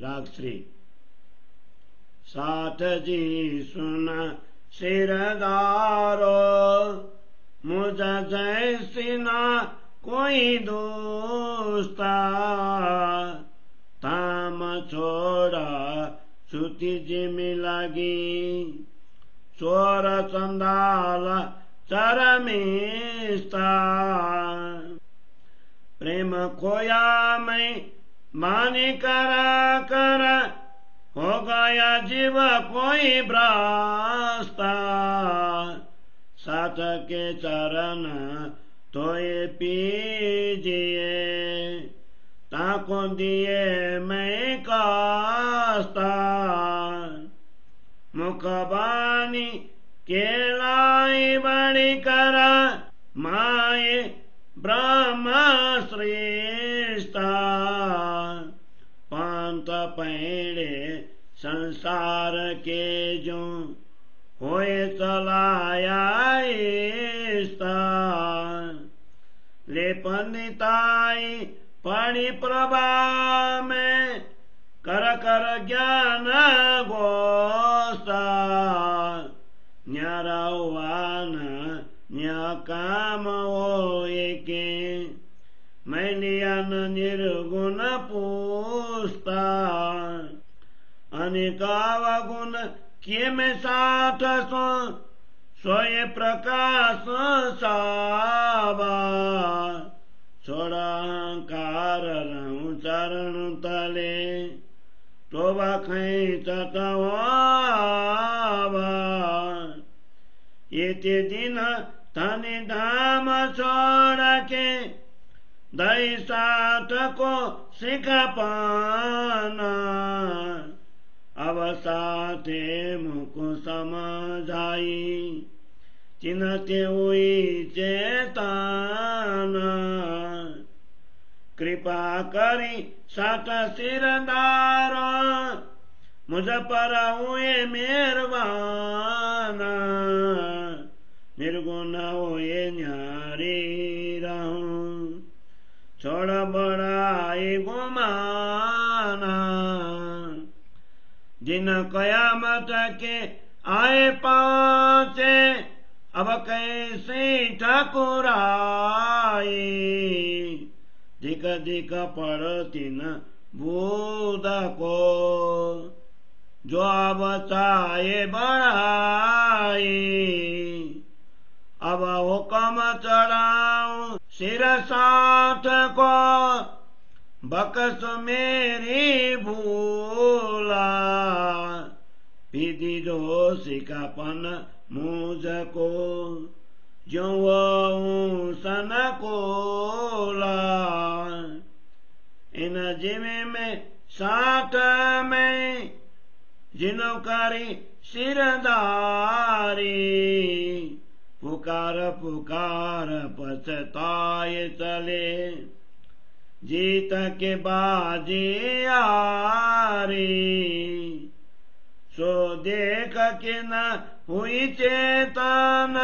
राग श्री। साठ जी सुन सिरदारो, मुझ जैसी ना कोई दोस्ता। ताम छोड़ा छुट्टी जिमी लगी, चोर चंदाल चरमिस्ता। प्रेम खोया मैं मानी करा कर, हो गया जीव कोई भ्रष्टा। साथ के चरण तोए पीजिए, ताको दिए मैं कास्ता। मुखबानी केलाई बड़ी कर, माए ब्रह्म श्रेष्ठा। पंत पैड़े संसार के जो, होए चलाया इस्ता। ले पंडिताई पढ़ी प्रभा में, कर कर ज्ञान गोस्ता। न्यारावान न्या काम हो एके, मैं लियान निर्गुण पूछता। अनेकावगुण किए में साठ सो, सोए प्रकाश सावा। छोड़ा अहंकार रहूं चरण तले, तोबा खैचत वावा। ये दिन तनि धाम छोड़ के, दई साठ को सिख पाना। अब साथे मुख समझाई, चिन्हते हुई चेतना। कृपा करी साठ सिरदार, मुझ पर हुए मेहरबान। निर्गुण हुए न्यारी रहूं, छोड़ बड़ाई गुमाना। जिन कयामत के आए पाँचे, अब कैसे ठकुराई। दिक दिक पड़ती न बूद को, जो अब चाहे बढ़ाई। अब हुक्म चढ़ाऊं सिर साठ को, बकस मेरी भूला। विधि दोषिकापन मुझको, जो सन कोला। इन जिमे में साठ में, जिनो करी सिरदारी। पुकार पुकार पछताए चले, जीत के बाजी आरी। सो देख के न हुई चेतन,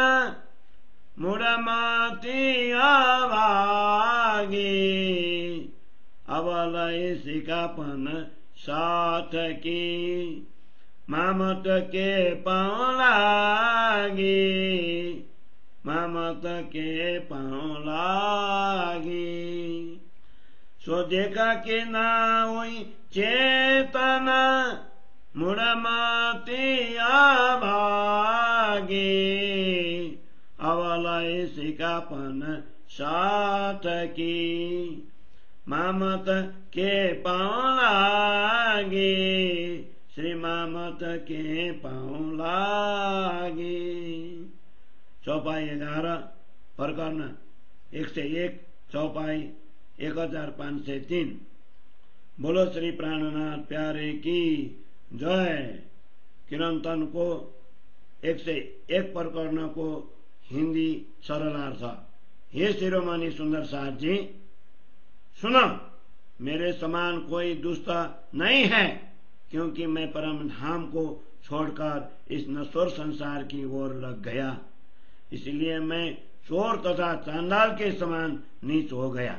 मुड़माती आवागी। अवलय सिकापन साठ की, मामत के पाँव लागी। मामत के पाँव लागी। सो देखा कि ना हुई चेतना, मुड़माती आभागी। अवलय सिकापन साठ की, मामत के पाँव लागी। श्री मामत के पाँव लागी। चौपाई 11 प्रकरण 101, चौपाई 1503। बोलो श्री प्राणनाथ प्यारे की जय। किरंतन को 101 प्रकरण को हिंदी सरलार्थ। हे शिरोमणि सुंदर साथ जी, सुनो, मेरे समान कोई दुष्ट नहीं है, क्योंकि मैं परम धाम को छोड़कर इस नश्वर संसार की ओर लग गया। इसलिए मैं चोर तथा चांडाल के समान नीच हो गया।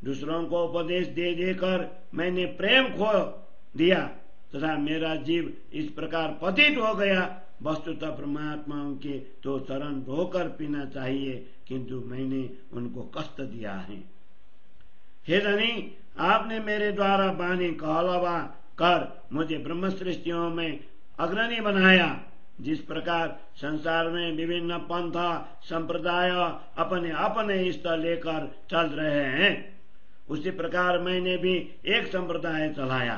दूसरों को उपदेश दे देकर मैंने प्रेम खो दिया तथा मेरा जीव इस प्रकार पतित हो गया। वस्तुतः परमात्माओं के तो चरण धोकर पीना चाहिए, किंतु मैंने उनको कष्ट दिया है। हे धनी, आपने मेरे द्वारा वाणी कहलवा कर मुझे ब्रह्म सृष्टियों में अग्रणी बनाया। जिस प्रकार संसार में विभिन्न पंथ संप्रदाय अपने अपने स्तर लेकर चल रहे हैं, उसी प्रकार मैंने भी एक संप्रदाय चलाया।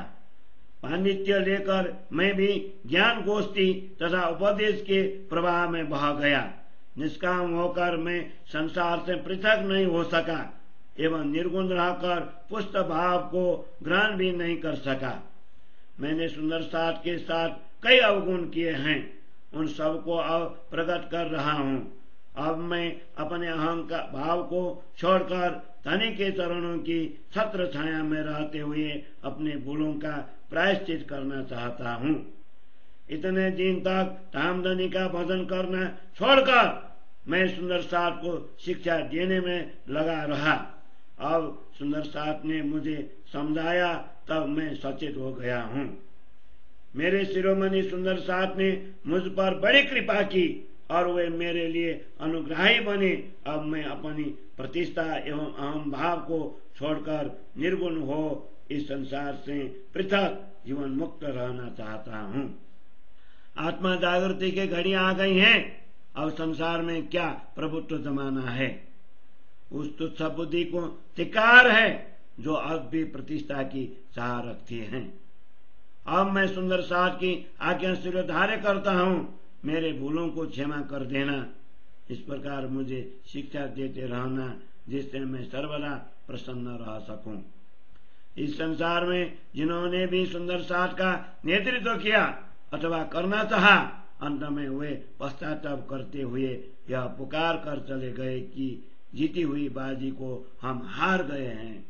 पांडित्य लेकर मैं भी ज्ञान गोष्ठी तथा उपदेश के प्रवाह में बह गया। निष्काम होकर मैं संसार से पृथक नहीं हो सका एवं निर्गुण रहकर पुष्ट भाव को ग्रहण भी नहीं कर सका। मैंने सुंदर साथ के साथ कई अवगुण किए हैं, उन सब को अब प्रकट कर रहा हूँ। अब मैं अपने अहंकार भाव को छोड़कर धनी के चरणों की छत्र छाया में रहते हुए अपने भूलों का प्रायश्चित करना चाहता हूँ। इतने दिन तक धामधनी का भजन करना छोड़कर मैं सुंदर साथ को शिक्षा देने में लगा रहा। अब सुंदर साथ ने मुझे समझाया, तब मैं सचेत हो गया हूँ। मेरे शिरोमणि सुंदर साथ ने मुझ पर बड़ी कृपा की और वे मेरे लिए अनुग्राही बने। अब मैं अपनी प्रतिष्ठा एवं अहम भाव को छोड़कर निर्गुण हो इस संसार से पृथक जीवन मुक्त रहना चाहता हूँ। आत्मा जागृति की घड़ी आ गई है। अब संसार में क्या प्रभुत्व जमाना है। उस तुच्छ बुद्धि को धिक्कार है जो अब भी प्रतिष्ठा की चाह रखती है। अब मैं सुंदर साथ की आज्ञा शिरोधार्य करता हूँ। मेरे भूलों को क्षमा कर देना। इस प्रकार मुझे शिक्षा देते रहना, जिससे मैं सर्वदा प्रसन्न रह सकूं। इस संसार में जिन्होंने भी सुंदर साथ का नेतृत्व किया अथवा करना चाहा, अंत में वे पश्चाताप करते हुए यह पुकार कर चले गए कि जीती हुई बाजी को हम हार गए हैं।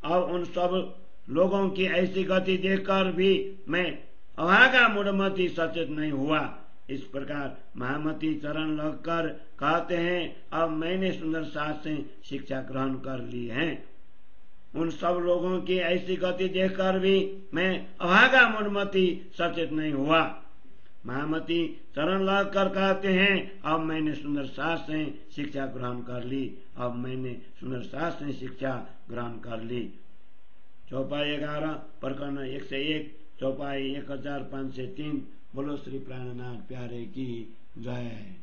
अब उन सब लोगों की ऐसी गति देखकर भी मैं अभागा मूढ़मती सचेत नहीं हुआ। इस प्रकार महामती चरण लगकर कहते हैं, अब मैंने सुंदर साथ से शिक्षा ग्रहण कर ली है। उन सब लोगों की ऐसी गति देखकर भी मैं अभागा मूढ़मती सचेत नहीं हुआ। महामती चरण लगकर कहते हैं, अब मैंने सुंदर साथ से शिक्षा ग्रहण कर ली। अब मैंने सुंदर साथ से शिक्षा ग्रहण कर ली। चौपाई 11 प्रकरण 101 चौपाई 1503। बोलो श्री प्राणनाथ प्यारे की जय।